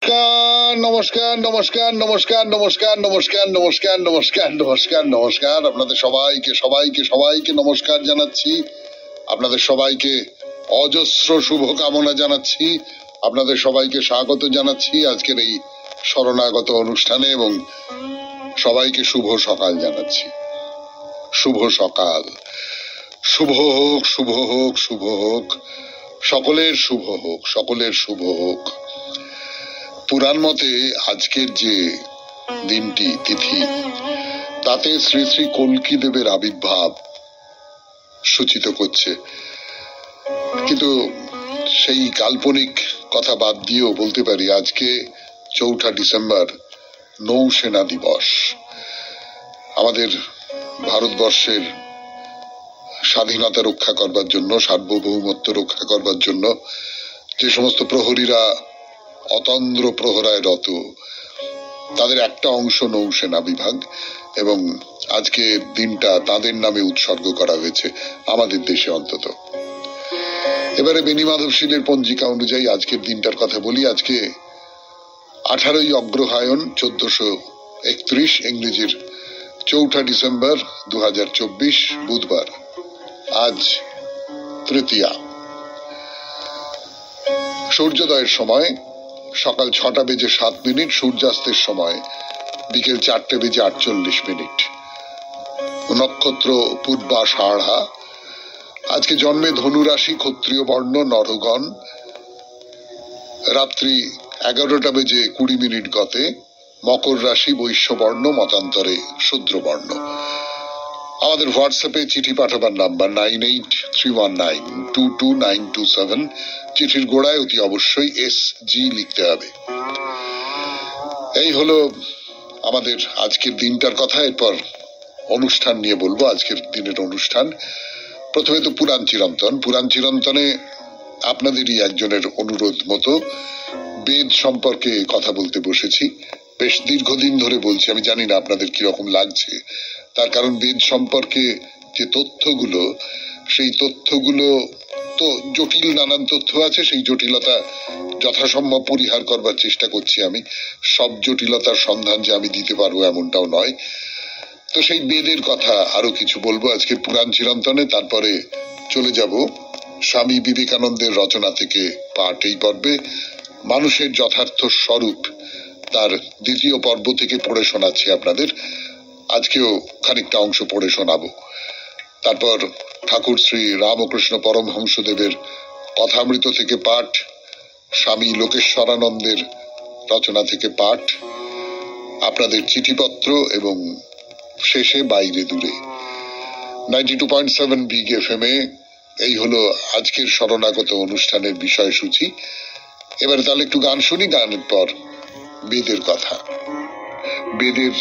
নমস্কার নমস্কার নমস্কার নমস্কার নমস্কার নমস্কার নমস্কার নমস্কার নমস্কার নমস্কার আপনাদের সবাইকে সবাইকে সবাইকে নমস্কার জানাচ্ছি। আপনাদের সবাইকে অজস্র শুভকামনা জানাচ্ছি। আপনাদের সবাইকে স্বাগত জানাচ্ছি আজকের এই শরণাগত অনুষ্ঠানে এবং সবাইকে শুভ সকাল জানাচ্ছি। শুভ সকাল, শুভ হোক, শুভ হোক, শুভ হোক, সকলের শুভ হোক, সকলের শুভ হোক। পুরাণ মতে আজকের যে দিনটি তিথি, তাতে শ্রী শ্রী কল্কি দেবের আবির্ভাব সূচিত করছে। কিন্তু সেই কাল্পনিক কথা বাদ দিয়েও বলতে পারি আজকে ৪ঠা ডিসেম্বর নৌসেনা দিবস। আমাদের ভারতবর্ষের স্বাধীনতা রক্ষা করবার জন্য, সার্বভৌমত্ব রক্ষা করবার জন্য যে সমস্ত প্রহরীরা অতন্দ্র প্রহরায় রত, তাদের একটা অংশ নৌসেনা বিভাগ, এবং আজকে দিনটা তাদের নামে উৎসর্গ করা হয়েছে আমাদের দেশে অন্তত। এবারে বেণীমাধবশীলের পঞ্জিকা অনুযায়ী আজকের দিনটার কথা বলি। আজকে 18ই অগ্রহায়ণ 1431, ইংরেজির ৪ঠা ডিসেম্বর 2024, বুধবার। আজ তৃতীয়া। সূর্যোদয়ের সময় সকাল 6:07, সূর্যাস্তের সময় বিকেল 4:48। নক্ষত্র পূর্বাষাঢ়া। আজকে জন্মে ধনুরাশি ক্ষত্রিয় বর্ণ নরগণ। রাত্রি 11:20 গতে মকর রাশি বৈশ্যবর্ণ, মতান্তরে শূদ্রবর্ণ। আমাদের হোয়াটসঅ্যাপে চিঠি পাঠাবার নাম্বার 9831922927। চিঠির গোড়ায় অতি অবশ্যই SG লিখতে হবে। এই হলো আমাদের আজকের দিনটার কথা। এরপর অনুষ্ঠান নিয়ে বলবো, আজকের দিনের অনুষ্ঠান। প্রথমে তো পুরাণ চিরন্তন। পুরাণ চিরন্তনে আপনাদেরই একজনের অনুরোধ মতো বেদ সম্পর্কে কথা বলতে বসেছি। বেশ দীর্ঘদিন ধরে বলছি, আমি জানি না আপনাদের কিরকম লাগছে। তার কারণ বেদ সম্পর্কে যে তথ্যগুলো, সেই তথ্যগুলো তো জটিল, নানান তথ্য আছে। সেই জটিলতা যথাসম্ভব পরিহার করবার চেষ্টা করছি আমি। সব জটিলতার সন্ধান যে আমি দিতে পারবো এমনটাও নয়। তো সেই বেদের কথা আরো কিছু বলবো আজকে পুরাণ চিরন্তনে। তারপরে চলে যাব স্বামী বিবেকানন্দের রচনা থেকে পাঠ। এই পর্বে মানুষের যথার্থ স্বরূপ, তার দ্বিতীয় পর্ব থেকে পড়ে শোনাচ্ছি আপনাদের। আজকেও খানিকটা অংশ পড়ে শোনাবো। তারপর ঠাকুর শ্রী রামকৃষ্ণ পরমহংসদেবের কথামৃত থেকে পাঠ, স্বামী লোকেশ্বরানন্দের রচনা থেকে পাঠ, আপনাদের চিঠিপত্র, এবং শেষে বাইরে দূরে। 92.7 বিগ FM এ এই হলো আজকের শরণাগত অনুষ্ঠানের বিষয়সূচি। এবারে তাহলে একটু গান শুনি, গানের পর বেদের কথা। বেদের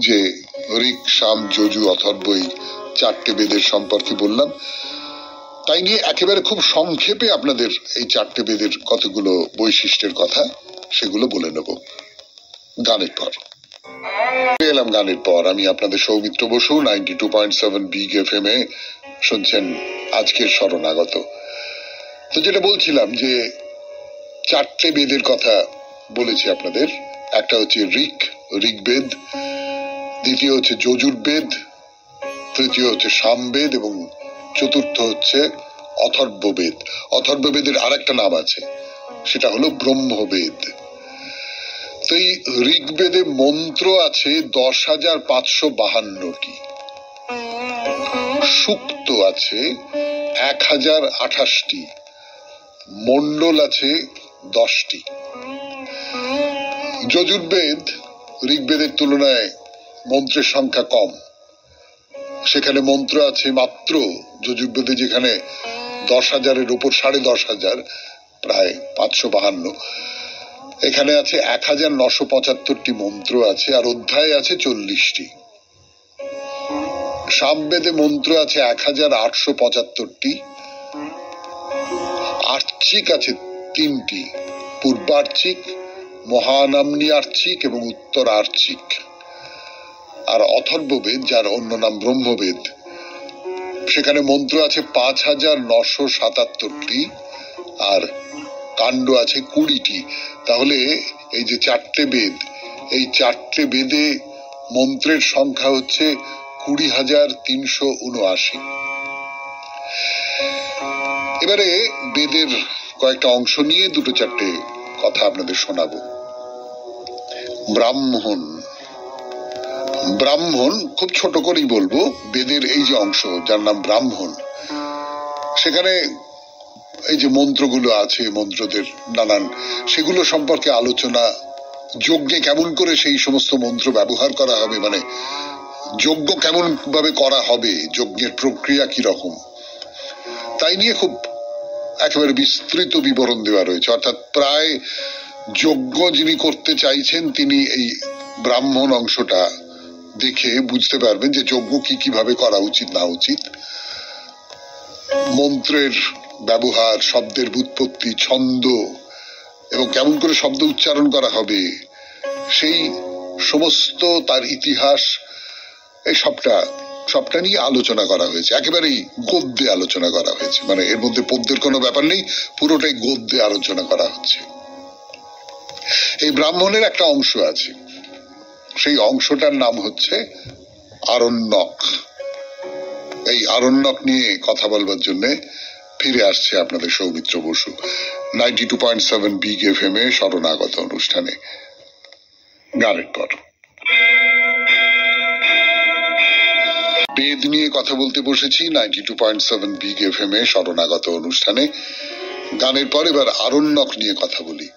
যে ঋক, সাম, যজু, অথর্ব, এই 4টে বেদের সম্পর্কে বললাম, তাই নিয়ে একেবারে খুব সংক্ষেপে আপনাদের এই 4টে বেদের কতগুলো বৈশিষ্ট্যের কথা সেগুলো বলে নেব গানের পর। এলাম গানের পর। আমি আপনাদের সৌমিত্র বসু, 92.7 বিগ FM এ শুনছেন আজকের শরণাগত। তো যেটা বলছিলাম যে 4টে বেদের কথা বলেছি আপনাদের। একটা হচ্ছে ঋগ্বেদ, দ্বিতীয় হচ্ছে যজুর্বেদ, তৃতীয় হচ্ছে সামবেদ, এবং চতুর্থ হচ্ছে অথর্ববেদ। অথর্ববেদের আর একটা নাম আছে, সেটা হলো ব্রহ্মবেদ। তো এই ঋগ্বেদে মন্ত্র আছে 10,552টি, সূক্ত আছে 1028টি, মণ্ডল আছে 10টি। যজুর্বেদ ঋগ্বেদের তুলনায় মন্ত্রের সংখ্যা কম। সেখানে মন্ত্র আছে মাত্র, যজুর্বেদে যেখানে 10,000-এর উপর 10,500, প্রায় 552, এখানে আছে 1,975টি মন্ত্র আছে, আর অধ্যায় আছে 40টি। সামবেদে মন্ত্র আছে 1,875টি, আর্চিক আছে 3টি, পূর্বার্চিক, মহানাম্নী আর্চিক এবং উত্তর আর্চিক। আর অথর্ববেদ, যার অন্য নাম ব্রহ্মবেদ, সেখানে মন্ত্র আছে 5,977টি, আর কাণ্ড আছে 20টি। তাহলে এই যে 4টে বেদ, এই 4টে বেদে মন্ত্রের সংখ্যা হচ্ছে 20,379। এবারে বেদের কয়েকটা অংশ নিয়ে 2-4টে কথা আপনাদের শোনাবো। ব্রাহ্মণ, ব্রাহ্মণ খুব ছোট করেই বলবো, বেদের এই যে অংশ যার নাম ব্রাহ্মণ, সেখানে এই যে মন্ত্রগুলো আছে, মন্ত্রদের নানান সেগুলো সম্পর্কে আলোচনা, যজ্ঞে কেমন করে সেই সমস্ত মন্ত্র ব্যবহার করা হবে, মানে যজ্ঞ কেমন ভাবে করা হবে, যজ্ঞের প্রক্রিয়া কি রকম, তাই নিয়ে খুব একেবারে বিস্তৃত বিবরণ দেওয়া রয়েছে। অর্থাৎ প্রায় যজ্ঞ যিনি করতে চাইছেন তিনি এই ব্রাহ্মণ অংশটা দেখে বুঝতে পারবেন যে যজ্ঞ কি কিভাবে করা উচিত না উচিত, মন্ত্রের ব্যবহার, শব্দের ব্যুৎপত্তি, ছন্দ এবং কেমন করে শব্দ উচ্চারণ করা হবে, সেই সমস্ত তার ইতিহাস, এই সবটা নিয়ে আলোচনা করা হয়েছে। একেবারেই গদ্যে আলোচনা করা হয়েছে, মানে এর মধ্যে পদ্যের কোনো ব্যাপার নেই, পুরোটাই গদ্যে আলোচনা করা হচ্ছে। এই ব্রাহ্মণের একটা অংশ আছে, সেই অংশটার নাম হচ্ছে আরণ্যক। এই আরণ্যক নিয়ে কথা বলবার জন্য ফিরে আসছে আপনাদের সৌমিত্র বসু 92.7 বিগ FM এ শরণাগত অনুষ্ঠানে। গানের পর বেদ নিয়ে কথা বলতে বসেছি 92.7 বিগ FM এ শরণাগত অনুষ্ঠানে। গানের পর এবার আরণ্যক নিয়ে কথা বলি।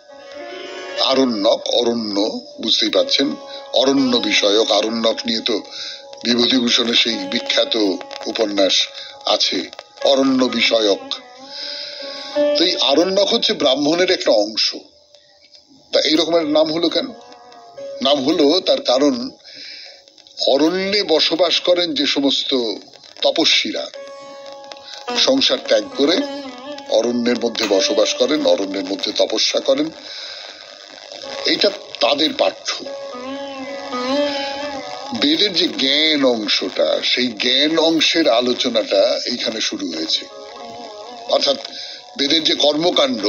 আরণ্যক, অরণ্য, বুঝতেই পাচ্ছেন, অরণ্য বিষয়ক। আরণ্যক নিয়ে তো বিভূতিভূষণের সেই বিখ্যাত উপন্যাস আছে, অরণ্য বিষয়ক। তো এই আরণ্যক হচ্ছে ব্রাহ্মণের একটা অংশ। তা এইরকমের নাম হলো কেন? নাম হলো তার কারণ অরণ্যে বসবাস করেন যে সমস্ত তপস্বীরা, সংসার ত্যাগ করে অরণ্যের মধ্যে বসবাস করেন, অরণ্যের মধ্যে তপস্যা করেন, এইটা তাদের পাঠ্য। বেদের যে জ্ঞান অংশটা, সেই জ্ঞান অংশের আলোচনাটা এইখানে শুরু হয়েছে। অর্থাৎ বেদের যে কর্মকাণ্ড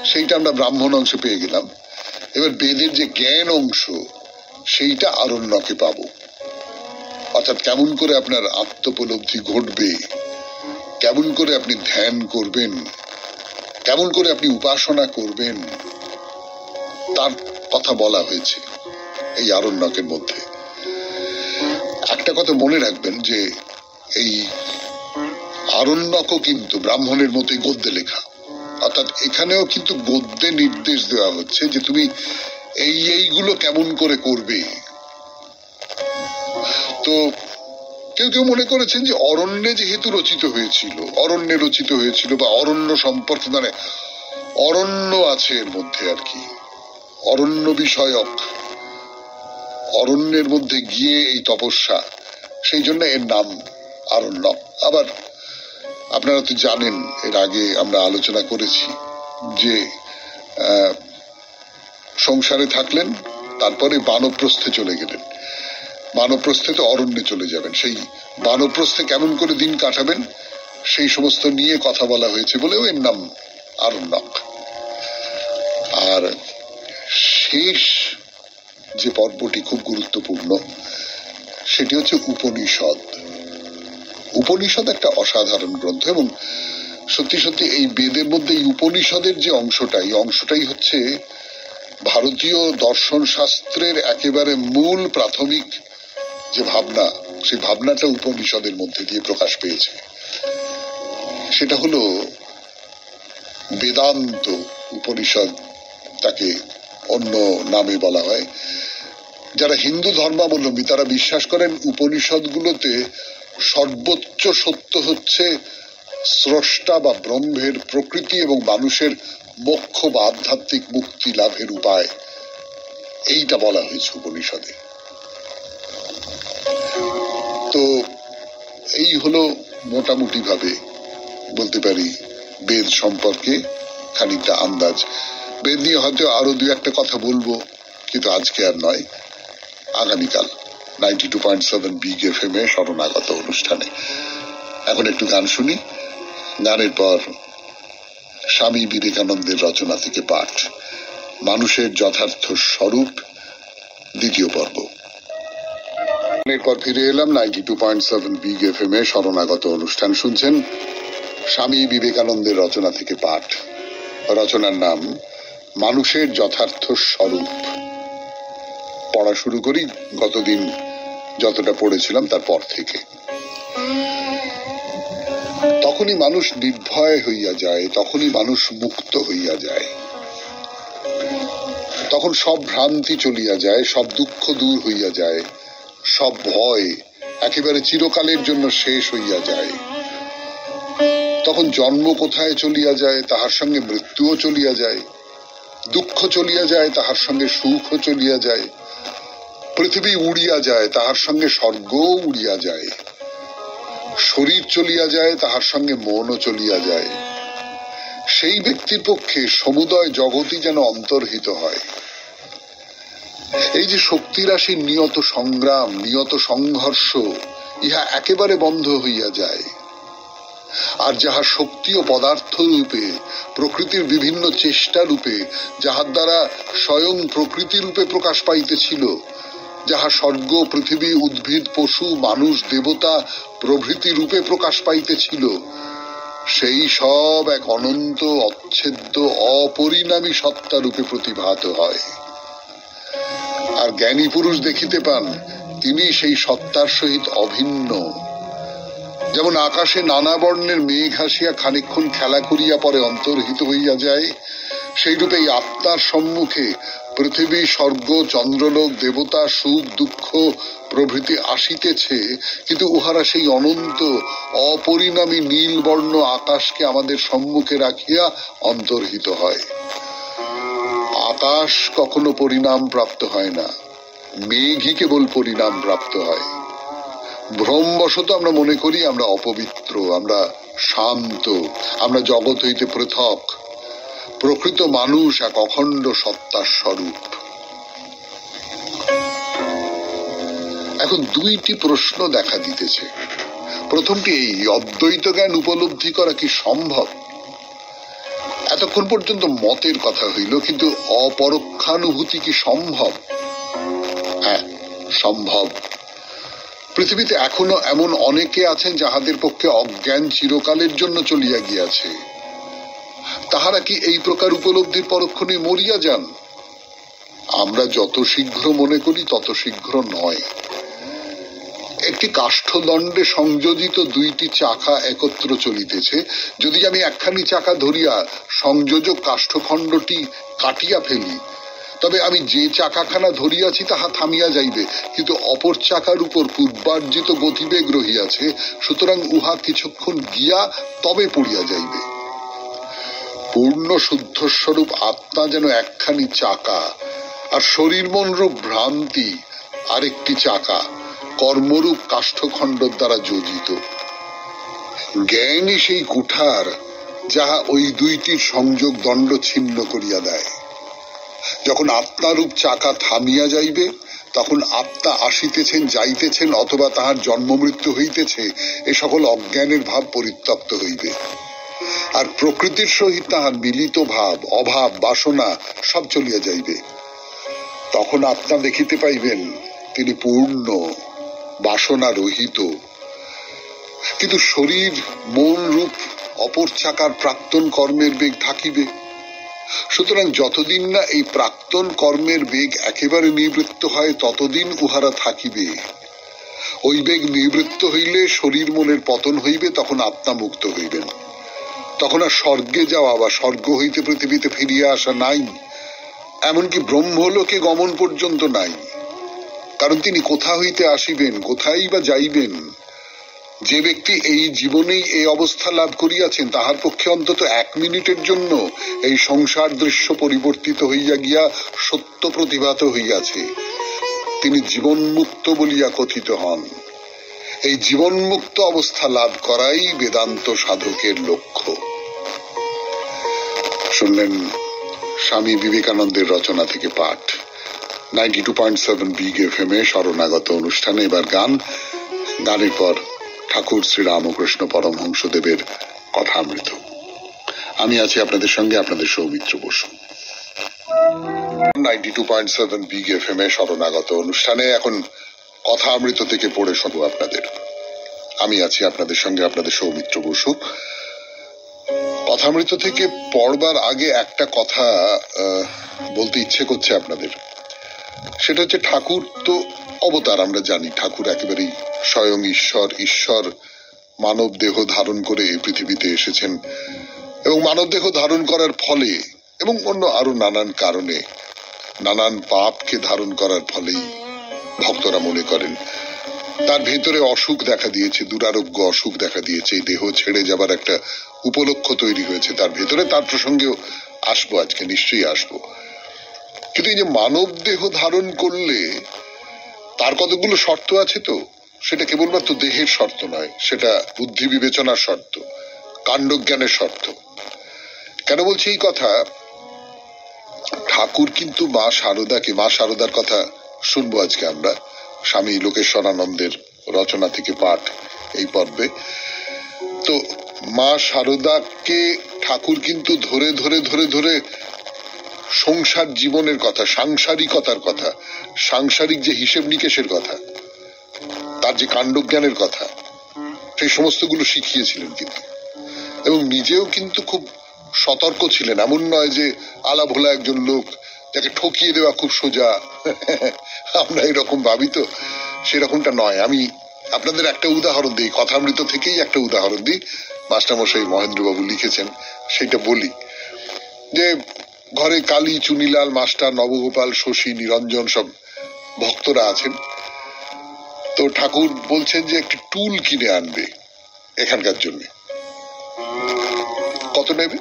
সেইটা আমরা ব্রাহ্মণ অংশে পেয়ে গেলাম, এবার বেদের যে জ্ঞান অংশ সেইটা আরণ্যকে পাবো। অর্থাৎ কেমন করে আপনার আত্মোপলব্ধি ঘটবে, কেমন করে আপনি ধ্যান করবেন, কেমন করে আপনি উপাসনা করবেন, তার কথা বলা হয়েছে এই আরণ্যকের মধ্যে। একটা কথা মনে রাখবেন যে এই আরণ্যকও কিন্তু ব্রাহ্মণের মতোই গদ্যে লেখা। অর্থাৎ এখানেও কিন্তু গদ্যে নির্দেশ দেওয়া হচ্ছে যে তুমি এইগুলো কেমন করে করবে। তো কেউ কেউ মনে করেছেন যে অরণ্যে যেহেতু রচিত হয়েছিল, অরণ্যে রচিত হয়েছিল বা অরণ্য সম্পর্কে, মানে অরণ্য আছে এর মধ্যে আর কি, অরণ্য বিষয়ক, অরণ্যের মধ্যে গিয়ে এই তপস্যা, সেই জন্য এর নাম আরণ্যক। আবার আপনারা তো জানেন, এর আগে আমরা আলোচনা করেছি যে সংসারে থাকলেন, তারপরে বানপ্রস্থে চলে গেলেন, বানপ্রস্থে তো অরণ্যে চলে যাবেন, সেই বানপ্রস্থে কেমন করে দিন কাটাবেন সেই সমস্ত নিয়ে কথা বলা হয়েছে বলেও এর নাম আরণ্যক। আর শেষ যে পর্বটি খুব গুরুত্বপূর্ণ, সেটি হচ্ছে উপনিষদ। উপনিষদ একটা অসাধারণ গ্রন্থ, এবং সত্যি সত্যি এই বেদের মধ্যে এই উপনিষদের যে অংশটা, এই অংশটাই হচ্ছে ভারতীয় দর্শন শাস্ত্রের একেবারে মূল প্রাথমিক যে ভাবনা, সেই ভাবনাটা উপনিষদের মধ্যে দিয়ে প্রকাশ পেয়েছে। সেটা হলো বেদান্ত উপনিষদ, তাকে অন্য নামে বলা হয়। যারা হিন্দু ধর্মাবলম্বী তারা বিশ্বাস করেন উপনিষদগুলোতে সর্বোচ্চ সত্য হচ্ছে স্রষ্টা বা ব্রহ্মের প্রকৃতি এবং মানুষের মোক্ষ বা আধ্যাত্মিক মুক্তি লাভের উপায়, এইটা বলা হয়েছে উপনিষদে। তো এই হলো মোটামুটি ভাবে বলতে পারি বেদ সম্পর্কে খানিকটা আন্দাজ। বেদ নিয়ে হয়তো আরো 2-1টা কথা বলবো, কিন্তু আজকে আর নয়, আগামীকাল 92.7 বিগ FM এ শরণাগত অনুষ্ঠানে। এখন একটু গান শুনি, গানের পর স্বামী বিবেকানন্দের রচনা থেকে পাঠ। মানুষের যথার্থ স্বরূপ দ্বিতীয় পর্ব। এরপর ফিরে এলাম 92.7 বিগ এফএম এ। শরণাগত অনুষ্ঠান শুনছেন। স্বামী বিবেকানন্দের রচনা থেকে পাঠ। রচনার নাম মানুষের যথার্থ স্বরূপ। পড়া শুরু করি গতদিন যতটা পড়েছিলাম তারপর থেকে। তখনই মানুষ নির্ভয় হইয়া যায়, তখনই মানুষ মুক্ত হইয়া যায়। তখন সব ভ্রান্তি চলিয়া যায়, সব দুঃখ দূর হইয়া যায়, সব ভয় একেবারে চিরকালের জন্য শেষ হইয়া যায়। তখন জন্ম কোথায় চলিয়া যায়, তাহার সঙ্গে মৃত্যুও চলিয়া যায়। দুঃখ চলিয়া যায়, তাহার সঙ্গে সুখও চলিয়া যায়। পৃথিবী উড়িয়া যায়, তাহার সঙ্গে স্বর্গও উড়িয়া যায়। শরীর চলিয়া যায়, তাহার সঙ্গে মনও চলিয়া যায়। সেই ব্যক্তির পক্ষে সমুদয় জগৎই যেন অন্তর্হিত হয়। এই যে শক্তিরাশির নিয়ত সংগ্রাম, নিয়ত সংঘর্ষ, ইহা একেবারে বন্ধ হইয়া যায়। আর যাহা শক্তি ও পদার্থ রূপে, প্রকৃতির বিভিন্ন চেষ্টা রূপে, যাহার দ্বারা স্বয়ং প্রকৃতি রূপে প্রকাশ পাইতেছিল, যাহা স্বর্গ, পৃথিবী, উদ্ভিদ, পশু, মানুষ, দেবতা প্রভৃতি রূপে প্রকাশ পাইতেছিল, সেই সব এক অনন্ত, অচ্ছেদ্য, অপরিণামী সত্তা রূপে প্রতিভাত হয়। আর জ্ঞানী পুরুষ দেখিতে পান তিনি সেই সত্তার সহিত অভিন্ন। যেমন আকাশে নানা বর্ণের মেঘ আসিয়া খানিকক্ষণ খেলা করিয়া পরে অন্তর্হিত হইয়া যায়, সেই রূপে এই আত্মার সম্মুখে পৃথিবী, স্বর্গ, চন্দ্রলোক, দেবতা, সুখ, দুঃখ প্রভৃতি আসিতেছে, কিন্তু উহারা সেই অনন্ত অপরিণামী নীলবর্ণ আকাশকে আমাদের সম্মুখে রাখিয়া অন্তর্হিত হয়। আকাশ কখনো পরিণাম প্রাপ্ত হয় না, মেঘই কেবল পরিণাম প্রাপ্ত হয়। ভ্রমবশত আমরা মনে করি আমরা অপবিত্র, আমরা শান্ত, আমরা জগৎ হইতে পৃথক। প্রকৃত মানুষ এক অখণ্ড সত্তার স্বরূপ। এখন দুইটি প্রশ্ন দেখা দিতেছে। প্রথমটি এই, অদ্বৈত জ্ঞান উপলব্ধি করা কি সম্ভব? এতক্ষণ পর্যন্ত মতের কথা হইল, কিন্তু অপরোক্ষানুভূতি কি সম্ভব? হ্যাঁ, সম্ভব। পৃথিবীতে এখনো এমন অনেকে আছেন যাহাদের পক্ষে অজ্ঞান চিরকালের জন্য চলিয়া গিয়াছে। তাহারা কি এই প্রকার উপলব্ধির পরক্ষণে মরিয়া যান? আমরা যত শীঘ্র মনে করি তত শীঘ্র নয়। একটি কাষ্ঠদণ্ডে সংযোজিত দুইটি চাকা একত্র চলিতেছে। যদি আমি একখানি চাকা ধরিয়া সংযোজক কাষ্ঠখণ্ডটি কাটিয়া ফেলি, তবে আমি যে চাকাখানা ধরিয়াছি তাহা থামিয়া যাইবে, কিন্তু অপর চাকার উপর পূর্বার্জিত গতিবেগ রহিয়াছে, সুতরাং উহা কিছুক্ষণ গিয়া তবে পড়িয়া যাইবে। পূর্ণ শুদ্ধস্বরূপ আত্মা যেন একখানি চাকা, আর শরীর মন রূপ ভ্রান্তি আরেকটি চাকা, কর্মরূপ কাষ্ঠখণ্ড দ্বারা যোজিত। জ্ঞানই সেই কুঠার যাহা ওই দুইটির সংযোগ দণ্ড ছিন্ন করিয়া দেয়। যখন আত্মারূপ চাকা থামিয়া যাইবে, তখন আত্মা আসিতেছেন, যাইতেছেন, অথবা তাহার জন্ম মৃত্যু হইতেছে, এ সকল অজ্ঞানের ভাব পরিত্যক্ত হইবে। আর প্রকৃতির সহিত তাহার মিলিত ভাব, অভাব, বাসনা সব চলিয়া যাইবে। তখন আত্মা দেখিতে পাইবেন তিনি পূর্ণ, বাসনা রহিত। কিন্তু শরীর, মন রূপ অপর চাকার প্রাক্তন কর্মের বেগ থাকিবে। সুতরাং যতদিন না এই প্রাক্তন কর্মের বেগ একেবারে নিবৃত্ত হয়, ততদিন উহারা থাকিবে। ওই বেগ নিবৃত্ত হইলে শরীর মনের পতন হইবে, তখন আত্মা মুক্ত হইবেন। তখন আর স্বর্গে যাওয়া বা স্বর্গ হইতে পৃথিবীতে ফিরিয়া আসা নাই, এমনকি ব্রহ্মলোকে গমন পর্যন্ত নাই। কারণ তিনি কোথা হইতে আসিবেন, কোথায় বা যাইবেন? যে ব্যক্তি এই জীবনেই এই অবস্থা লাভ করিয়াছেন, তাহার পক্ষে অন্তত 1 মিনিটের জন্য এই সংসার দৃশ্য পরিবর্তিত হইয়া গিয়া সত্য প্রতিভাত হইয়াছে। তিনি জীবনমুক্ত বলিয়া কথিত হন। এই জীবনমুক্ত অবস্থা লাভ করাই বেদান্ত সাধকের লক্ষ্য। শুনলেন স্বামী বিবেকানন্দের রচনা থেকে পাঠ। 92.7 বিগ এফএম এ শরণাগত অনুষ্ঠানে এবার গান। গানের পর ঠাকুর শ্রী রামকৃষ্ণ পরমহংসদেবের কথামৃত। আমি আছি আপনাদের সঙ্গে, আপনাদের সৌমিত্র বসু। 92.7 বিগ এফএম এ শরণাগত অনুষ্ঠানে এখন কথা অমৃত থেকে পড়ে শোনাবো আপনাদের। আমি আছি আপনাদের সঙ্গে, আপনাদের সৌমিত্র বসু। কথা অমৃত থেকে পড়বার আগে একটা কথা বলতে ইচ্ছে করছে আপনাদের। সেটা হচ্ছে ঠাকুর তো অবতার, আমরা জানি ঠাকুর একেবারেই স্বয়ং ঈশ্বর। ঈশ্বর মানব দেহ ধারণ করে এই পৃথিবীতে এসেছেন এবং মানব দেহ ধারণ করার ফলে এবং অন্য আরো নানান কারণে, নানান পাপকে ধারণ করার ফলেই ভক্তরা মনে করেন তার ভেতরে অসুখ দেখা দিয়েছে, দুরারোগ্য অসুখ দেখা দিয়েছে, এই দেহ ছেড়ে যাবার একটা উপলক্ষ তৈরি হয়েছে তার ভেতরে। তার প্রসঙ্গেও আসবো আজকে, নিশ্চয়ই আসবো। কিন্তু এই যে মানব দেহ ধারণ করলে তার কতগুলো শর্ত আছে, তো সেটা কেবলমাত্র দেহের শর্ত নয়, সেটা বুদ্ধি বিবেচনার শর্ত, কাণ্ডজ্ঞানের শর্ত। কেন বলছি এই কথা? ঠাকুর কিন্তু মা শারদাকে, মা শারদার কথা শুনবো আজকে আমরা, স্বামী লোকেশ্বরানন্দের রচনা থেকে পাঠ এই পর্বে। তো মা শারদাকে ঠাকুর কিন্তু ধরে ধরে ধরে ধরে সংসার জীবনের কথা, সাংসারিকতার কথা, সাংসারিক যে হিসেব নিকেশের কথা, তার যে কাণ্ডজ্ঞানের কথা, সেই সমস্তগুলো শিখিয়েছিলেন কিন্তু। এবং নিজেও কিন্তু খুব সতর্ক ছিলেন। এমন নয় যে আলা ভোলা একজন লোক যাকে ঠকিয়ে দেওয়া খুব সোজা, আমরা এরকম ভাবি, তো সেরকমটা নয়। আমি আপনাদের একটা উদাহরণ দিই, কথামৃত থেকেই একটা উদাহরণ দিই, মাস্টারমশাই মহেন্দ্রবাবু লিখেছেন, সেটা বলি। যে ঘরে কালী, চুনিলাল, মাস্টার, নবগোপাল, শশী, নিরঞ্জন সব ভক্তরা আছেন। তো ঠাকুর বলছেন যে একটি টুল কিনে আনবে এখানকার জন্য। কত নেবে?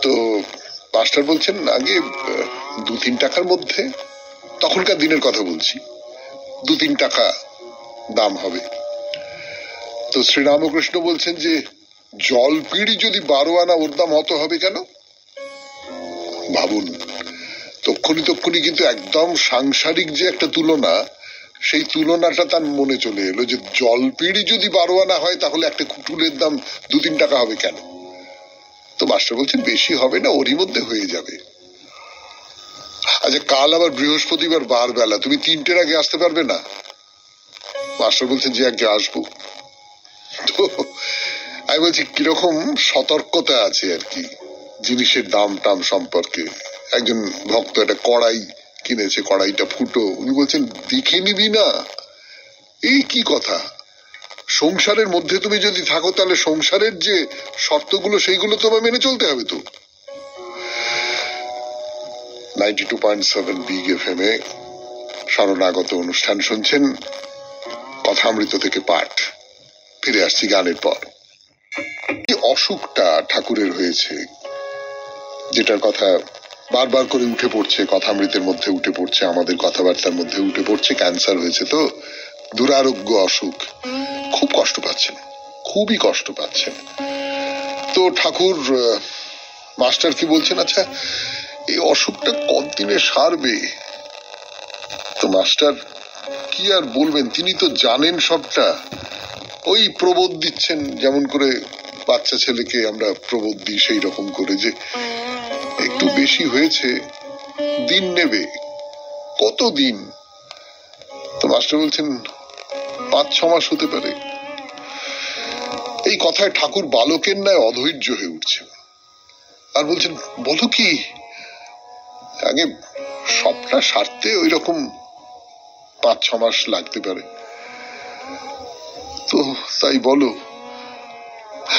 তো মাস্টার বলছেন আগে 2-3 টাকার মধ্যে, তখনকার দিনের কথা বলছি, 2-3 টাকা দাম হবে। তো শ্রীরামকৃষ্ণ বলছেন যে জল পিড়ি যদি 12 আনা, ওর দাম অত হবে কেন? ভাবুন, তক্ষুনি কিন্তু একদম সাংসারিক যে একটা তুলনা, সেই তুলনাটা তার মনে চলে এলো যে জল পিড়ি যদি 12 আনা হয় তাহলে একটা টুলের দাম 2-3 টাকা হবে কেন? তো মাস্টার বলছেন বেশি হবে না, ওরই মধ্যে হয়ে যাবে। আচ্ছা, কাল আবার বৃহস্পতিবার বার বেলা, তুমি 3টের আগে আসতে পারবে না? মাস্টার বলছেন যে আগে আসবো। তো আমি বলছি কিরকম সতর্কতা আছে আর কি জিনিসের দাম টাম সম্পর্কে। একজন ভক্ত একটা কড়াই কিনেছে, কড়াইটা ফুটো, উনি বলছেন দেখে নিবি না? এই কি কথা? সংসারের মধ্যে তুমি যদি থাকো তাহলে সংসারের যে শর্তগুলো সেইগুলো তোমায় মেনে চলতে হবে। তো 92.7 বিগ এফএম এ শরণাগত অনুষ্ঠান শুনছেন, কথামৃত থেকে পাঠ। ফিরে আসছি গানের পর। অসুখটা ঠাকুরের হয়েছে, যেটার কথা বারবার করে উঠে পড়ছে, কথামৃতের মধ্যে উঠে পড়ছে, আমাদের কথাবার্তার মধ্যে উঠে পড়ছে, ক্যান্সার হয়েছে। তো দুরারোগ্য অসুখ, খুব কষ্ট পাচ্ছেন, খুবই কষ্ট পাচ্ছেন। তো ঠাকুর মাস্টার কি বলছেন, আচ্ছা এই অসুখটা কতদিনে সারবে? তো মাস্টার কি আর বলবেন, তিনি তো জানেন সবটা। ওই প্রবোধ দিচ্ছেন, যেমন করে বাচ্চা ছেলেকে আমরা প্রবোধ দিই সেই রকম করে, যে একটু বেশি হয়েছে, দিন নেবে। কত দিন? তো মাস্টার বলছেন 5-6 মাস হতে পারে। এই কথায় ঠাকুর বালকের ন্যায় অধৈর্য হয়ে উঠছেন আর বলছেন বলো কি, আগে সবটা সারতে ওই রকম 5-6 মাস লাগতে পারে। তো তাই বলো।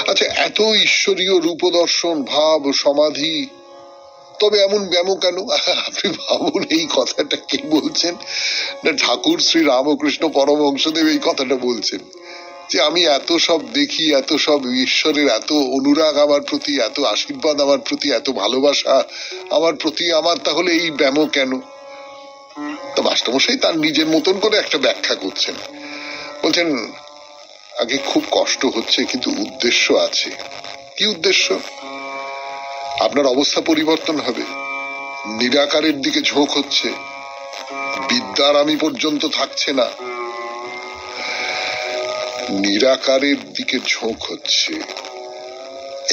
আচ্ছা, এত ঈশ্বরীয় রূপদর্শন, ভাব, সমাধি, তবে এমন ব্যামো কেন? আপনি ভাবুন, এই কথাটা কে বলছেন? না, ঠাকুর শ্রী রামকৃষ্ণ পরমহংসদেব এই কথাটা বলছেন যে আমি এত সব দেখি, এত সব ঈশ্বরের এত অনুরাগ আমার প্রতি, এত আশীর্বাদ আমার প্রতি, এত ভালোবাসা আমার প্রতি, আমার তাহলে এই ব্যামো কেন? তো মাস্টারমশাই তার নিজের মতন করে একটা ব্যাখ্যা করছেন। বলছেন আগে খুব কষ্ট হচ্ছে, কিন্তু উদ্দেশ্য আছে। কি উদ্দেশ্য? আপনার অবস্থা পরিবর্তন হবে, নিরাকারের দিকে ঝোঁক হচ্ছে, বিদ্যার আমি পর্যন্ত থাকছে না, নিরাকারের দিকে ঝোঁক হচ্ছে।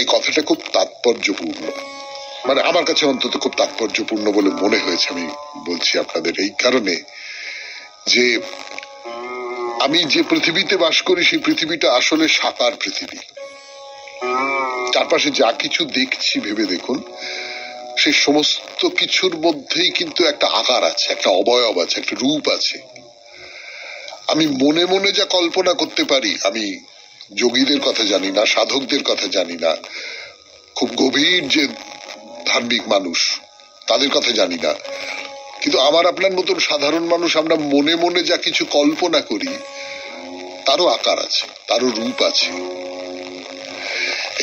এই কথাটা খুব তাৎপর্যপূর্ণ। মানে আমার কাছে অন্তত খুব তাৎপর্যপূর্ণ বলে মনে হয়েছে। আমি বলছি আপনাদের এই কারণে যে আমি যে পৃথিবীতে বাস করি সেই পৃথিবীটা আসলে সাকার পৃথিবী। চারপাশে যা কিছু দেখছি ভেবে দেখুন, সেই সমস্ত কিছুর মধ্যেই কিন্তু একটা আকার আছে, একটা অবয়ব আছে, একটা রূপ আছে। আমি মনে মনে যা কল্পনা করতে পারি, আমি যোগীদের কথা জানি না, সাধকদের কথা জানি না, খুব গভীর যে ধার্মিক মানুষ তাদের কথা জানি না, কিন্তু আমার আপনার মতন সাধারণ মানুষ আমরা মনে মনে যা কিছু কল্পনা করি তারও আকার আছে, তারও রূপ আছে।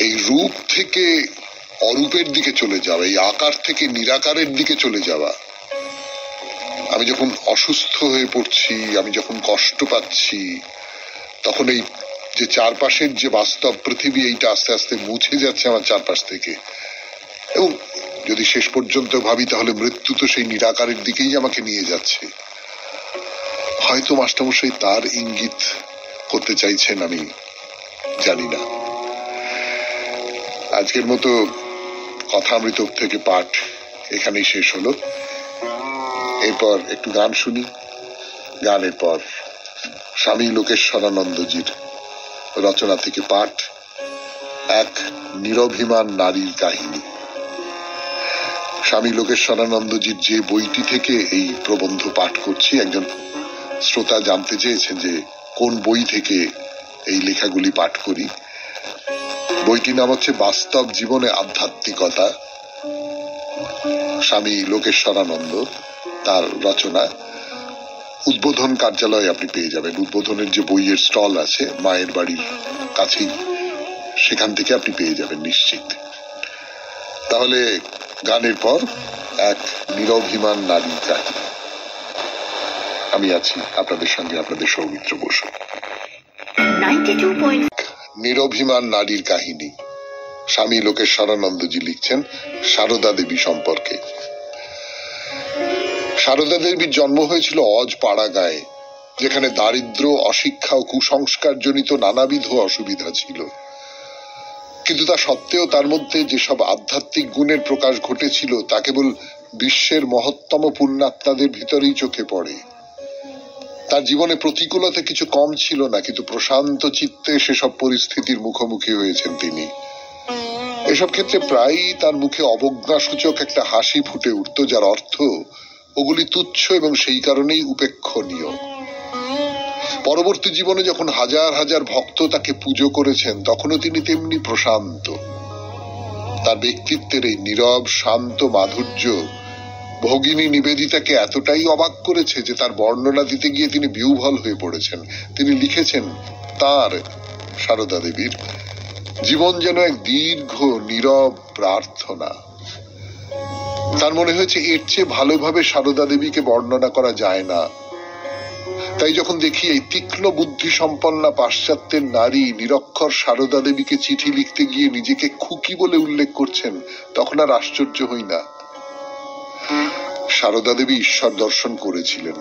এই রূপ থেকে অরূপের দিকে চলে যাওয়া, এই আকার থেকে নিরাকারের দিকে চলে যাওয়া, আমি যখন অসুস্থ হয়ে পড়ছি, আমি যখন কষ্ট পাচ্ছি, তখন এই যে চারপাশের যে বাস্তব পৃথিবী এইটা আস্তে আস্তে মুছে যাচ্ছে আমার চারপাশ থেকে, এবং যদি শেষ পর্যন্ত ভাবি তাহলে মৃত্যু তো সেই নিরাকারের দিকেই আমাকে নিয়ে যাচ্ছে। হয়তো মাস্টারমশাই তার ইঙ্গিত করতে চাইছেন, আমি জানি না। আজকের মতো কথামৃত থেকে পাঠ এখানেই শেষ হলো। এরপর একটু গান শুনি, গানের পর স্বামী লোকেশ্বরানন্দজির রচনা থেকে পাঠ, এক নিরভিমান নারীর কাহিনী। স্বামী লোকেশ্বরানন্দজির যে বইটি থেকে এই প্রবন্ধ পাঠ করছি, একজন শ্রোতা জানতে চেয়েছেন যে কোন বই থেকে এই লেখাগুলি পাঠ করি। বইটির নাম হচ্ছে বাস্তব জীবনে আধ্যাত্মিকতা, স্বামী লোকেশ্বরানন্দ, তার রচনা। উদ্বোধন কার্যালয়ে আপনি পেয়ে যাবেন, উদ্বোধনের যে বইয়ের স্টল আছে মায়ের বাড়ির কাছেই, সেখান থেকে আপনি পেয়ে যাবেন নিশ্চিত। তাহলে গানের পর এক নিরভিমান নারীর কাহিনী। আমি আছি আপনাদের সঙ্গে, আপনাদের সৌমিত্র বসু। নিরভিমান নারীর কাহিনী স্বামী লোকেশ্বরানন্দজি লিখছেন সারদা দেবী সম্পর্কে। সারদা দেবীর জন্ম হয়েছিল অজ পাড়া গায়ে, যেখানে দারিদ্র, অশিক্ষা ও কুসংস্কার জনিত নানাবিধ অসুবিধা ছিল। কিন্তু তা সত্ত্বেও তার মধ্যে যেসব আধ্যাত্মিক গুণের প্রকাশ ঘটেছিল তা কেবল বিশ্বের মহত্তম পুণ্যাত্মাদের ভিতরেই চোখে পড়ে। তার জীবনে প্রতিকূলতা কিছু কম ছিল না, কিন্তু প্রশান্ত চিত্তে সেসব পরিস্থিতির মুখোমুখি হয়েছেন তিনি। এসব ক্ষেত্রে প্রায়ই তার মুখে অবজ্ঞাসূচক একটা হাসি ফুটে উঠত, যার অর্থ ওগুলি তুচ্ছ এবং সেই কারণেই উপেক্ষণীয়। পরবর্তী জীবনে যখন হাজার হাজার ভক্ত তাকে পুজো করেছেন, তখনও তিনি তেমনি প্রশান্ত। তার ব্যক্তিত্বের এই নীরব শান্ত মাধুর্য ভগিনী নিবেদিতাকে এতটাই অবাক করেছে যে তার বর্ণনা দিতে গিয়ে তিনি বিহ্বল হয়ে পড়েছেন। তিনি লিখেছেন, তার সারদা দেবীর জীবন যেন এক দীর্ঘ নীরব প্রার্থনা। তার মনে হয়েছে এর চেয়ে ভালোভাবে সারদা দেবীকে বর্ণনা করা যায় না। তাই যখন দেখি এই তীক্ষ্ণ বুদ্ধি সম্পন্না পাশ্চাত্যের নারী নিরক্ষর সারদা দেবীকে চিঠি লিখতে গিয়ে নিজেকে খুকি বলে উল্লেখ করছেন, তখন আর আশ্চর্য হই না। সারদা দেবী ঈশ্বর দর্শন করেছিলেন,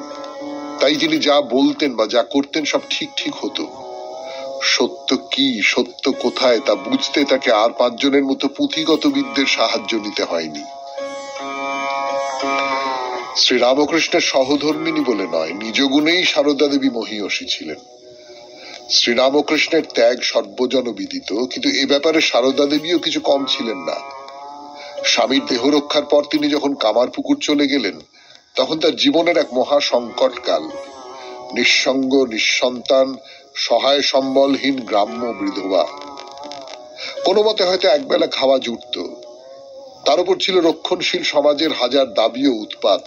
তাই তিনি যা বলতেন বা যা করতেন সব ঠিক ঠিক হতো। সত্য কি, সত্য কোথায় তা বুঝতে তাকে আর পাঁচজনের মতো পুঁথিগত বিদ্যের সাহায্য নিতে হয়নি। শ্রীরামকৃষ্ণের সহধর্মিনী বলে নয়, নিজ গুণেই সারদা দেবী মহীয়সী ছিলেন। শ্রীরামকৃষ্ণের ত্যাগ সর্বজন বিদিত, কিন্তু এ ব্যাপারে সারদা দেবীও কিছু কম ছিলেন না। স্বামীর দেহ রক্ষার পর তিনি যখন কামারপুকুর চলে গেলেন, তখন তার জীবনের এক মহা সংকট কাল। নিঃসঙ্গ, নিঃসন্তান, সহায় সম্বলহীন গ্রাম্য বিধবা। কোনো মতে হয়তো একবেলা খাওয়া জুটত, তার উপর ছিল রক্ষণশীল সমাজের হাজার দাবি ও উৎপাত।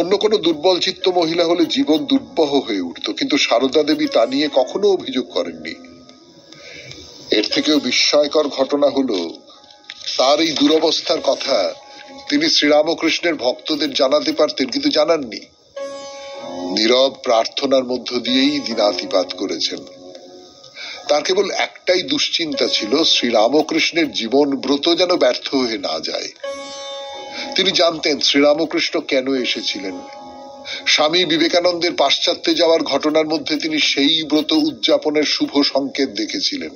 অন্য কোনো দুর্বল চিত্ত মহিলা হলে জীবন দুর্বহ হয়ে উঠত, কিন্তু সারদা দেবী তা নিয়ে কখনো অভিযোগ করেননি। এর থেকেও বিস্ময়কর ঘটনা হলো, তার এই দুরবস্থার কথা তিনি শ্রীরামকৃষ্ণের ভক্তদের জানাতে পারতেন, কিন্তু জানাননি। নীরব প্রার্থনার মধ্য দিয়েই দিনাতিপাত করেছেন। তার কেবল একটাই দুশ্চিন্তা ছিল, শ্রীরামকৃষ্ণের জীবন ব্রত যেন ব্যর্থ হয়ে না যায়। তিনি জানতেন শ্রীরামকৃষ্ণ কেন এসেছিলেন। স্বামী বিবেকানন্দের পাশ্চাত্যে যাওয়ার ঘটনার মধ্যে তিনি সেই ব্রত উদযাপনের শুভ সংকেত দেখেছিলেন।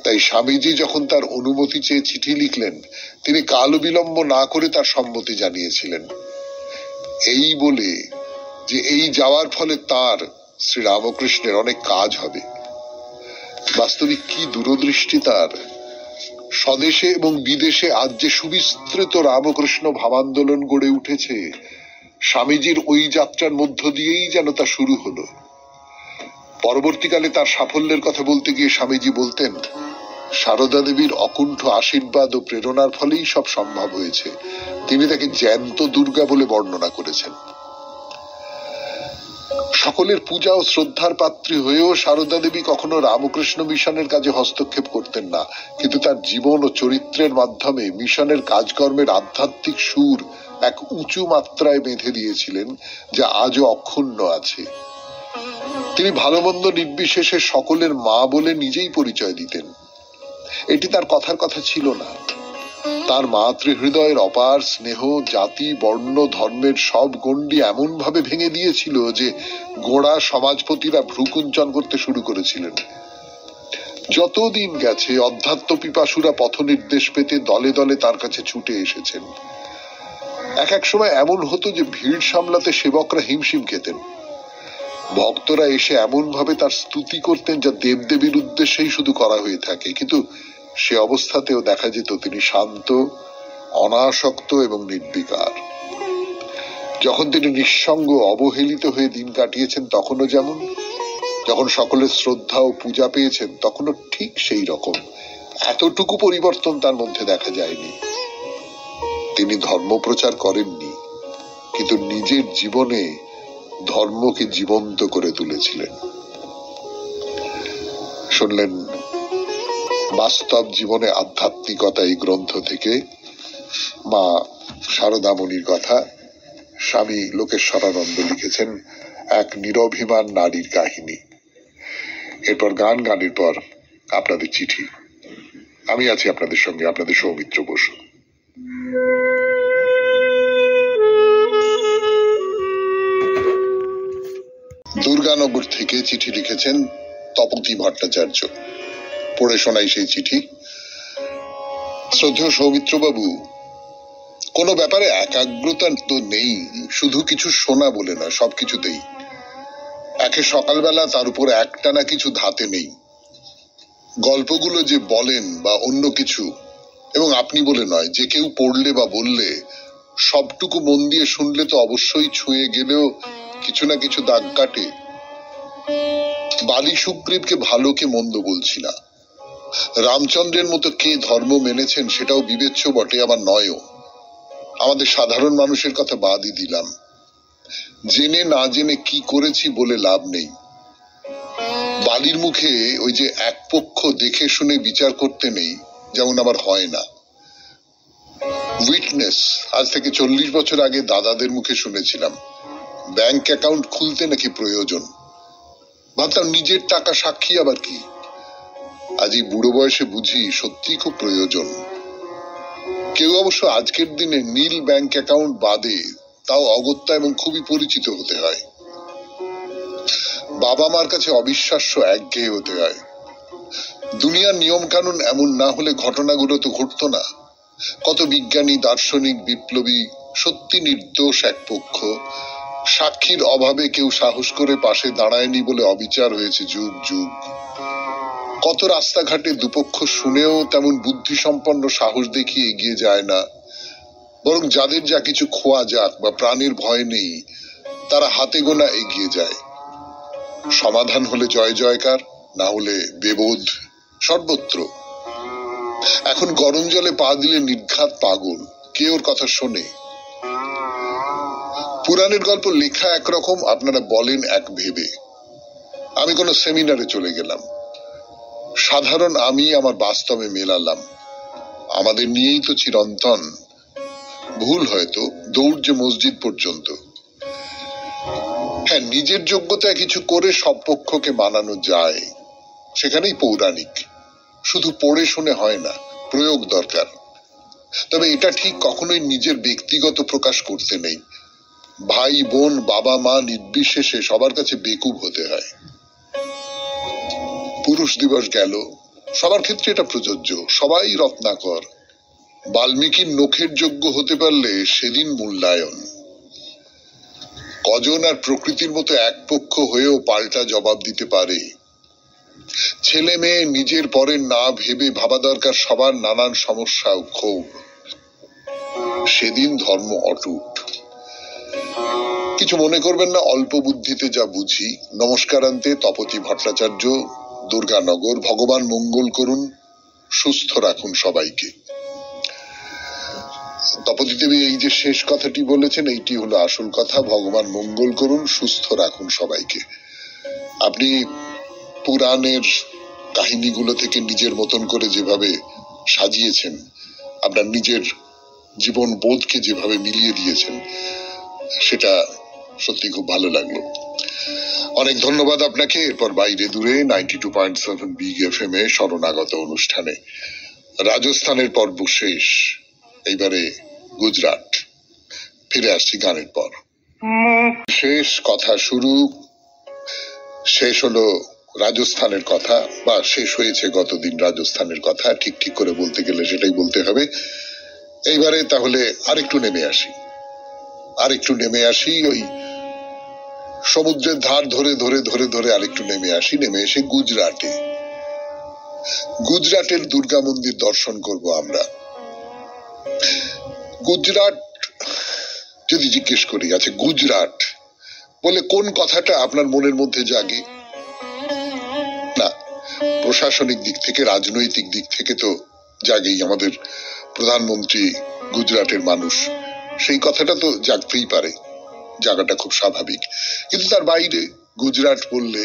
তাই স্বামীজি যখন তার অনুমতি চেয়ে চিঠি লিখলেন, তিনি কাল বিলম্ব না করে তার সম্মতি জানিয়েছিলেন, এই বলে যে এই যাওয়ার ফলে তার শ্রীরামকৃষ্ণের অনেক কাজ হবে। বাস্তবিক কি দূরদৃষ্টি তার! স্বদেশে এবং বিদেশে আজ যে সুবিস্তৃত রামকৃষ্ণ ভাবান্দোলন গড়ে উঠেছে, স্বামীজির ওই যাত্রার মধ্য দিয়েই যেন তা শুরু হলো। পরবর্তীকালে তার সাফল্যের কথা বলতে গিয়ে স্বামীজি বলতেন, সারদা দেবীর অকুণ্ঠ আশীর্বাদ ও প্রেরণার ফলেই সব সম্ভব হয়েছে। তিনি তাকে জ্যান্ত দুর্গা বলে বর্ণনা করেছেন। সকলের পূজা ও শ্রদ্ধার পাত্রী হয়েও সারদা দেবী কখনো রামকৃষ্ণ মিশনের কাজে হস্তক্ষেপ করতেন না, কিন্তু তার জীবন ও চরিত্রের মাধ্যমে মিশনের কাজকর্মের আধ্যাত্মিক সুর এক উঁচু মাত্রায় বেঁধে দিয়েছিলেন, যা আজও অক্ষুণ্ণ আছে। তিনি ভালো মন্দ নির্বিশেষে সকলের মা বলে নিজেই পরিচয় দিতেন। এটি তার কথার কথা ছিল না। তার মাতৃহৃদয়ের অপার স্নেহ জাতি বর্ণ ধর্মের সব গণ্ডি এমন ভাবে ভেঙে দিয়েছিল যে গোঁড়া সমাজপতিরা ভ্রুকুঞ্চন করতে শুরু করেছিলেন। যতদিন গেছে অধ্যাত্ম পিপাসুরা পথ নির্দেশ পেতে দলে দলে তার কাছে ছুটে এসেছেন। এক সময় এমন হতো যে ভিড় সামলাতে সেবকরা হিমশিম খেতেন। ভক্তরা এসে এমন ভাবে তার স্তুতি করতেন যা দেবদেবীর উদ্দেশ্যেই শুধু করা হয়ে থাকে, কিন্তু সে অবস্থাতেও দেখা যেত তিনি শান্ত, অনাসক্ত এবং নির্বিকার। যখন তিনি নিঃসঙ্গ অবহেলিত হয়ে দিন কাটিয়েছেন তখনও যেমন, যখন সকলের শ্রদ্ধা ও পূজা পেয়েছেন তখনও ঠিক সেই রকম। এতটুকু পরিবর্তন তার মধ্যে দেখা যায়নি। তিনি ধর্ম প্রচার করেননি, কিন্তু নিজের জীবনে ধর্মকে জীবন্ত করে তুলেছিলেন। শুনলেন বাস্তব জীবনে আধ্যাত্মিকতা এই গ্রন্থ থেকে মা শারদামণির কথা। স্বামী লোকেশ্বরানন্দ লিখেছেন এক নিরভিমান নারীর কাহিনী। এরপর গানের পর আপনাদের চিঠি। আমি আছি আপনাদের সঙ্গে, আপনাদের সৌমিত্র বসু। দুর্গানগর থেকে চিঠি লিখেছেন তপতি ভট্টাচার্য। পড়ে শোনাই সেই চিঠি। শ্রদ্ধেয় সৌমিত্র বাবু, কোনো ব্যাপারে একাগ্রতা তো নেই, শুধু কিছু শোনা বলে নয়, সবকিছুতেই। একে সকালবেলা তার উপর একটানা কিছু ধাতে নেই। গল্পগুলো যে বলেন বা অন্য কিছু, এবং আপনি বলে নয়, যে কেউ পড়লে বা বললে সবটুকু মন দিয়ে শুনলে তো অবশ্যই ছুঁয়ে গেলেও কিছু না কিছু দাগ কাটে। বালি সুগ্রীবকে ভালো কে মন্দ বলছি না, রামচন্দ্রের মতো কে ধর্ম মেনেছেন সেটাও বিবেচ্য বটে, আমার নয়ও। আমাদের সাধারণ মানুষের কথা বাদই দিলাম। জেনে না জেনে কি করেছি বলে লাভ নেই। বালির মুখে ওই যে এক পক্ষ দেখে শুনে বিচার করতে নেই, যেমন আমার হয় না। উইটনেস আজ থেকে 40 বছর আগে দাদাদের মুখে শুনেছিলাম ব্যাংক অ্যাকাউন্ট খুলতে নাকি প্রয়োজন। ভাবতাম নিজের টাকা সাক্ষী আবার কি। আজ এই বুড়ো বয়সে বুঝি সত্যি খুব প্রয়োজন। কেউ অবশ্য আজকের দিনে নীল ব্যাংক অ্যাকাউন্ট বাদে তাও অগত্যা এবং খুবই পরিচিত হতে হয়। বাবা মার কাছে অবিশ্বাস্য একঘেয়ে হতে হয়। দুনিয়ার নিয়ম কানুন এমন না হলে ঘটনাগুলো তো ঘটতো না। কত বিজ্ঞানী, দার্শনিক, বিপ্লবী সত্যি নির্দোষ এক পক্ষ, সাক্ষীর অভাবে কেউ সাহস করে পাশে দাঁড়ায়নি বলে অবিচার হয়েছে যুগ যুগ। কত রাস্তাঘাটে দুপক্ষ শুনেও তেমন বুদ্ধিসম্পন্ন সাহস দেখিয়ে এগিয়ে যায় না, বরং যাদের যা কিছু খোয়া যাক বা প্রাণের ভয় নেই তারা হাতে গোনা এগিয়ে যায়। সমাধান হলে জয় জয়কার, না হলে বেবোধ সর্বত্র। এখন গরম জলে পা দিলে নির্ঘাত পাগল, কে ওর কথা শোনে? পুরাণের গল্প লেখা একরকম, আপনারা বলেন এক ভেবে। আমি কোন সেমিনারে চলে গেলাম, সাধারণ আমি আমার বাস্তবে মেলালাম। আমাদের নিয়েই তো চিরন্তন। ভুল হয়তো, দৌড় যে মসজিদ পর্যন্ত। হ্যাঁ, নিজের যোগ্যতায় কিছু করে সব পক্ষকে মানানো যায়, সেখানেই পৌরাণিক। শুধু পড়ে শুনে হয় না, প্রয়োগ দরকার। তবে এটা ঠিক কখনোই নিজের ব্যক্তিগত প্রকাশ করতে নেই। ভাই বোন বাবা মা নির্বিশেষে সবার কাছে বেকুব হতে হয়। পুরুষ দিবস গেল, সবার ক্ষেত্রে এটা প্রযোজ্য। সবাই রত্নাকর। বাল্মীকির নখের যোগ্য হতে পারলে সেদিন মূল্যায়ন। কজন আর প্রকৃতির মতো এক পক্ষ হয়েও পাল্টা জবাব দিতে পারে? ছেলে মেয়ে নিজের পরের না ভেবে ভাবা দরকার সবার নানান সমস্যা ও ক্ষোভ। সেদিন ধর্ম অটুট। কিছু মনে করবেন না, অল্প বুদ্ধিতে যা বুঝি। নমস্কারান্তে তপতি ভট্টাচার্য, দুর্গানগর। ভগবান মঙ্গল করুন, সুস্থ রাখুন সবাইকে। তপতি দেবী এই যে শেষ কথাটি বলেছেন, এইটি হলো আসল কথা। ভগবান মঙ্গল করুন, সুস্থ রাখুন সবাইকে। আপনি পুরাণের কাহিনীগুলো থেকে নিজের মতন করে যেভাবে সাজিয়েছেন, আপনার নিজের জীবন বোধকে যেভাবে মিলিয়ে দিয়েছেন, সেটা সত্যি খুব ভালো লাগলো। অনেক ধন্যবাদ আপনাকে। এরপর বাইরে দূরে 92.7 বিগ এফএম এ শরণাগত অনুষ্ঠানে রাজস্থানের পর্ব শেষ। এইবারে গুজরাট। ফিরে আসছি গানের পর। শেষ কথা শুরু। শেষ হলো রাজস্থানের কথা, বা শেষ হয়েছে গতদিন রাজস্থানের কথা। ঠিক ঠিক করে বলতে গেলে সেটাই বলতে হবে। এইবারে তাহলে আরেকটু নেমে আসি ওই সমুদ্রের ধার ধরে ধরে ধরে ধরে আরেকটু নেমে এসে গুজরাটের দুর্গা মন্দির দর্শন করব আমরা। গুজরাট যদি জিজ্ঞেস করি, আচ্ছা গুজরাট বলে কোন কথাটা আপনার মনের মধ্যে জাগে? না, প্রশাসনিক দিক থেকে, রাজনৈতিক দিক থেকে তো জাগেই। আমাদের প্রধানমন্ত্রী গুজরাটের মানুষ, সেই কথাটা তো জাগতেই পারে, জায়গাটা খুব স্বাভাবিক। কিন্তু তার বাইরে গুজরাট বললে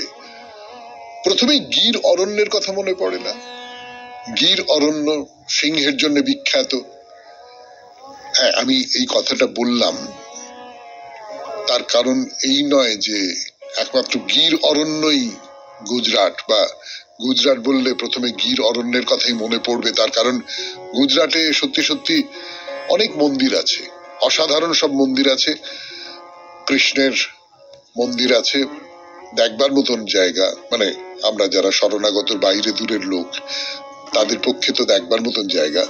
প্রথমেই গির অরণ্যের কথা মনে পড়ে না? গির অরণ্য সিংহের জন্য বিখ্যাত। হ্যাঁ, আমি এই কথাটা বললাম তার কারণ এই নয় যে একমাত্র গির অরণ্যই গুজরাট, বা গুজরাট বললে প্রথমে গির অরণ্যের কথাই মনে পড়বে। তার কারণ গুজরাটে সত্যি সত্যি অনেক মন্দির আছে, অসাধারণ সব মন্দির আছে। কৃষ্ণের মন্দির আছে, দেখবার মতন জায়গা। মানে আমরা যারা শরণাগত বাইরে দূরের লোক, তাদের পক্ষে তো দেখবার মতন জায়গা।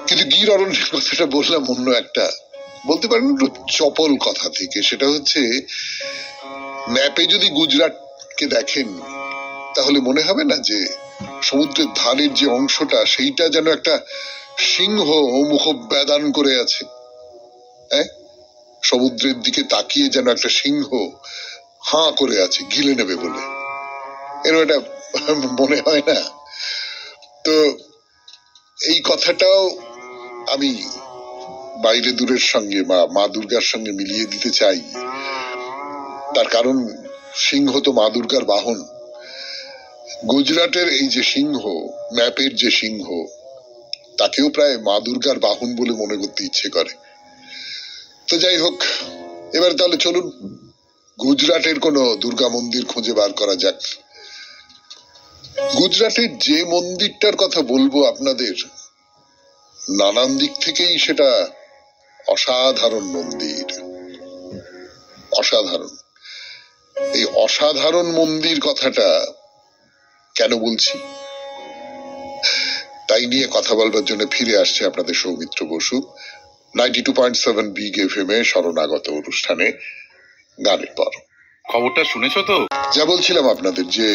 কিন্তু গির অরণ্যের কথাটা বললাম অন্য একটা, বলতে পারেন একটু চপল কথা থেকে। সেটা হচ্ছে, ম্যাপে যদি গুজরাটকে দেখেন তাহলে মনে হবে না যে সমুদ্রের ধারের যে অংশটা, সেইটা যেন একটা সিংহ মুখোপাধ্যান করে আছে। হ্যাঁ, সমুদ্রের দিকে তাকিয়ে যেন একটা সিংহ হাঁ করে আছে, গিলে নেবে বলে। এরকম একটা মনে হয় না? তো এই কথাটাও আমি বাইরে দূরের সঙ্গে বা মা দুর্গার সঙ্গে মিলিয়ে দিতে চাই। তার কারণ সিংহ তো মা দুর্গার বাহন। গুজরাটের এই যে সিংহ, ম্যাপের যে সিংহ, তাকেও প্রায় মা দুর্গার বাহন বলে মনে করতে ইচ্ছে করে। তো যাই হোক, এবার তাহলে চলুন গুজরাটের কোন দুর্গা মন্দির খুঁজে বার করা যাক। গুজরাটের যে মন্দিরটার কথা বলবো আপনাদের, নানান দিক থেকেই সেটা অসাধারণ মন্দির। অসাধারণ। এই অসাধারণ মন্দির কথাটা কেন বলছি, তাই নিয়ে কথা বলবার জন্য ফিরে আসছে আপনাদের সৌমিত্র বসু 92.7 বিগ এফএম এ শরণাগত অনুষ্ঠানে গানের পর। খবরটা শুনেছো তো? যা বলছিলাম আপনাদের, যে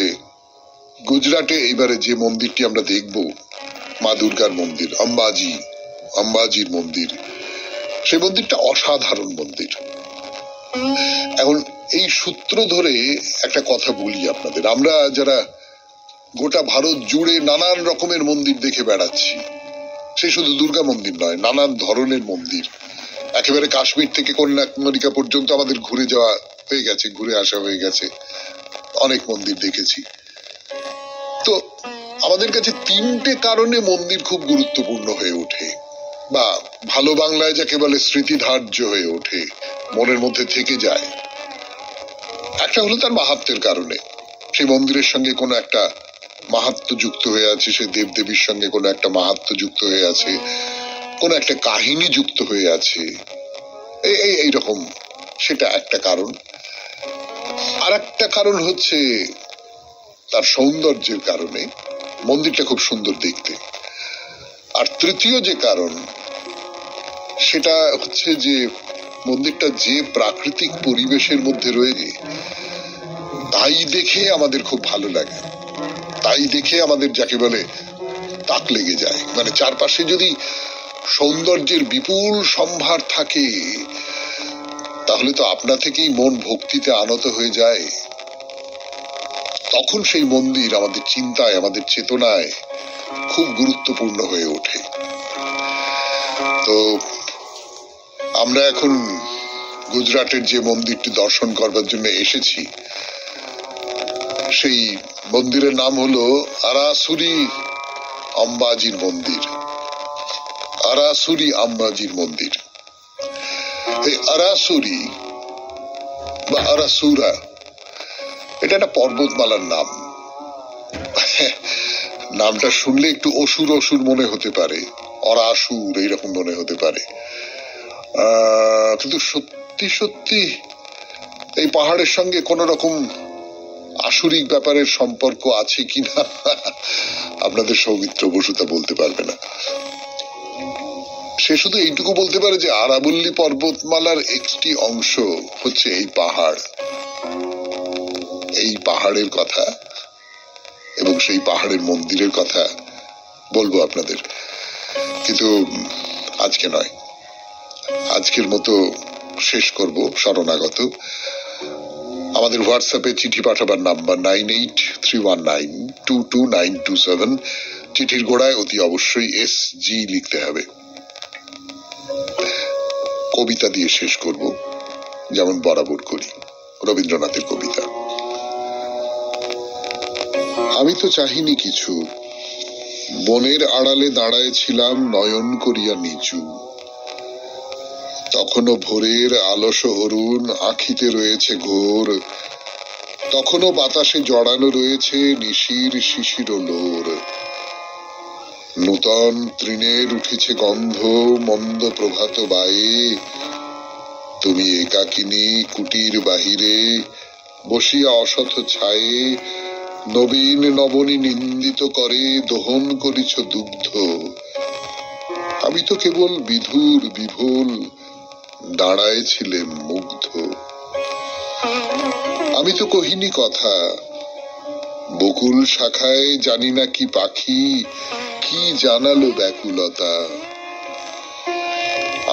গুজরাটে এইবারে যে মন্দিরটি আমরা দেখব, মা দুর্গার মন্দির, অম্বাজির মন্দির, সেই মন্দিরটা অসাধারণ মন্দির। এখন এই সূত্র ধরে একটা কথা বলি আপনাদের। আমরা যারা গোটা ভারত জুড়ে নানান রকমের মন্দির দেখে বেড়াচ্ছি, সে শুধু দুর্গা মন্দির নয়, নানান ধরনের মন্দির, একেবারে কাশ্মীর থেকে কন্যাকুমারিকা পর্যন্ত আমাদের ঘুরে যাওয়া হয়ে গেছে, ঘুরে আসা হয়ে গেছে, অনেক মন্দির দেখেছি। তো আমাদের কাছে তিনটে কারণে মন্দির খুব গুরুত্বপূর্ণ হয়ে ওঠে, বা ভালো বাংলায় যাকে বলে স্মৃতিধার্য হয়ে ওঠে, মনের মধ্যে থেকে যায়। একটা হলো তার মাহাত্ম্যের কারণে, সেই মন্দিরের সঙ্গে কোনো একটা মাহাত্ম্য যুক্ত হয়ে আছে, সেই দেবদেবীর সঙ্গে কোনো একটা মাহাত্ম্য যুক্ত হয়ে আছে, কোনো একটা কাহিনী যুক্ত হয়ে আছে, এইরকম, সেটা একটা কারণ। আর একটা কারণ হচ্ছে তার সৌন্দর্যের কারণে, মন্দিরটা খুব সুন্দর দেখতে। আর তৃতীয় যে কারণ সেটা হচ্ছে যে মন্দিরটা যে প্রাকৃতিক পরিবেশের মধ্যে রয়েছে তাই দেখে আমাদের খুব ভালো লাগে, তাই দেখে আমাদের যাকে বলে তাক লেগে যায়। মানে চারপাশে যদি সৌন্দর্যের বিপুল সম্ভার থাকে তাহলে তো আপনা থেকেই মন ভক্তিতে আনত হয়ে যায়। তখন সেই মন্দির আমাদের চিন্তায়, আমাদের চেতনায় খুব গুরুত্বপূর্ণ হয়ে ওঠে। তো আমরা এখন গুজরাটের যে মন্দিরটি দর্শন করবার জন্য এসেছি সেই মন্দিরের নাম হলো আরাসুরি আম্বাজির মন্দির। আরাসুরি আম্বাজির মন্দির। এই আরাসুরি বা আরাসুরা এটা একটা পর্বতমালার নাম। নামটা শুনলে একটু অসুর অসুর মনে হতে পারে, অরাসুর এইরকম মনে হতে পারে, কিন্তু সত্যি সত্যি এই পাহাড়ের সঙ্গে কোন রকম আসুরিক ব্যাপারের সম্পর্ক আছে কিনা আপনাদের সৌমিত্র বসু তা বলতে পারবে না। সে শুধু এইটুকু বলতে পারে যে আরাবল্লী পর্বতমালার একটি অংশ হচ্ছে এই পাহাড়, এই পাহাড়ের কথা এবং সেই পাহাড়ের মন্দিরের কথা বলবো আপনাদের, কিন্তু আজকে নয়। আজকের মতো শেষ করব শরণাগত। আমাদের হোয়াটসঅ্যাপে চিঠি পাঠাবার নাম্বার 9831922927। চিঠির গোড়ায় অতি অবশ্যই SG লিখতে হবে। কবিতা দিয়ে শেষ করব যেমন বরাবর করি, রবীন্দ্রনাথের কবিতা। আমি তো চাহিনি কিছু, বনের আড়ালে দাঁড়ায় ছিলাম নয়ন করিয়া নিচু। তখনও ভোরের আলস অরুণ আঁখিতে রয়েছে ঘোর, তখনও বাতাসে জড়ানো রয়েছে নিশির শিশির লোর। নূতন তৃণের উঠেছে গন্ধ মন্দ প্রভাত বায়ে, তুমি একাকিনী কুটির বাহিরে বসিয়া অসথ ছায়ে নবীন নবনী নিন্দিত করে দহন করিছ দুগ্ধ। আমি তো কেবল বিধুর বিভোল দাঁড়ায় ছিলেম মুগ্ধ। আমি তো কহিনি কথা, বকুল শাখায় জানি না কি পাখি কি জানালো ব্যাকুলতা।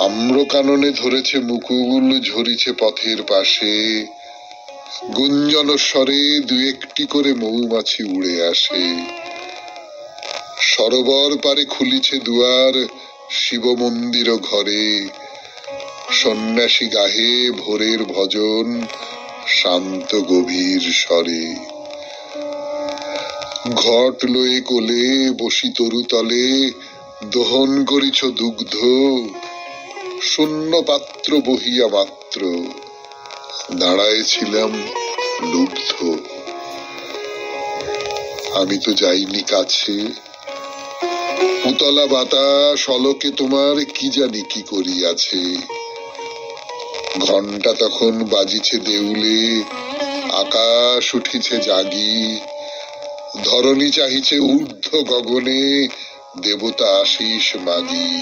আম্র কাননে ধরেছে মুকুল ঝরিছে পথের পাশে, গুঞ্জন স্বরে দু একটি করে মৌমাছি উড়ে আসে। সরোবর পারে খুলিছে দুয়ার শিব মন্দির ঘরে, সন্ন্যাসী গাহে ভোরের ভজন শান্ত গভীর স্বরে। ঘট লয়ে কোলে বসি তরু তলে দহন করিছ দুগ্ধ, শূন্য পাত্র বহিয়া মাত্র দাঁড়ায় ছিলাম লুব্ধ। আমি তো যাইনি কাছে, উতলা বাতাস অলকে তোমার কি জানি কি করিয়াছে। ঘন্টা তখন বাজিছে দেউলে, আকাশ উঠিছে জাগি, ধরণী চাহিছে ঊর্ধ্ব গগনে দেবতা আশিস মাগি।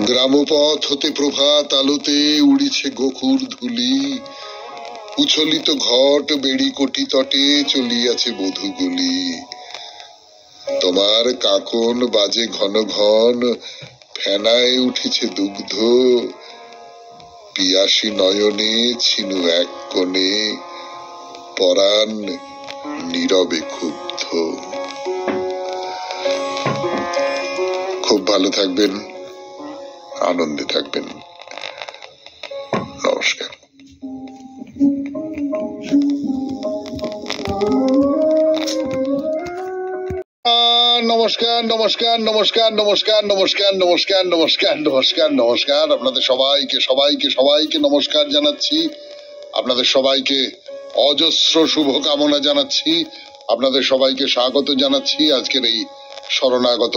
গ্রামপথ হতে প্রভাত আলোতে উড়িছে গোখুর ধুলি, উছলিত ঘট বেড়ি কোটি তটে চলিয়াছে বধূগুলি। তোমার কাকন বাজে ঘন ঘন ফেনায় উঠিছে দুগ্ধ, পিয়াসী নয়নে ছিনু এক কোণে পরাণ নীরবে ক্ষুব্ধ। খুব ভালো থাকবেন, আনন্দে থাকবেন। নমস্কার। নমস্কার নমস্কার নমস্কার নমস্কার নমস্কার নমস্কার নমস্কার নমস্কার নমস্কার। আপনাদের সবাইকে সবাইকে সবাইকে নমস্কার জানাচ্ছি। আপনাদের সবাইকে অজস্র শুভকামনা জানাচ্ছি। আপনাদের সবাইকে স্বাগত জানাচ্ছি আজকের এই শরণাগত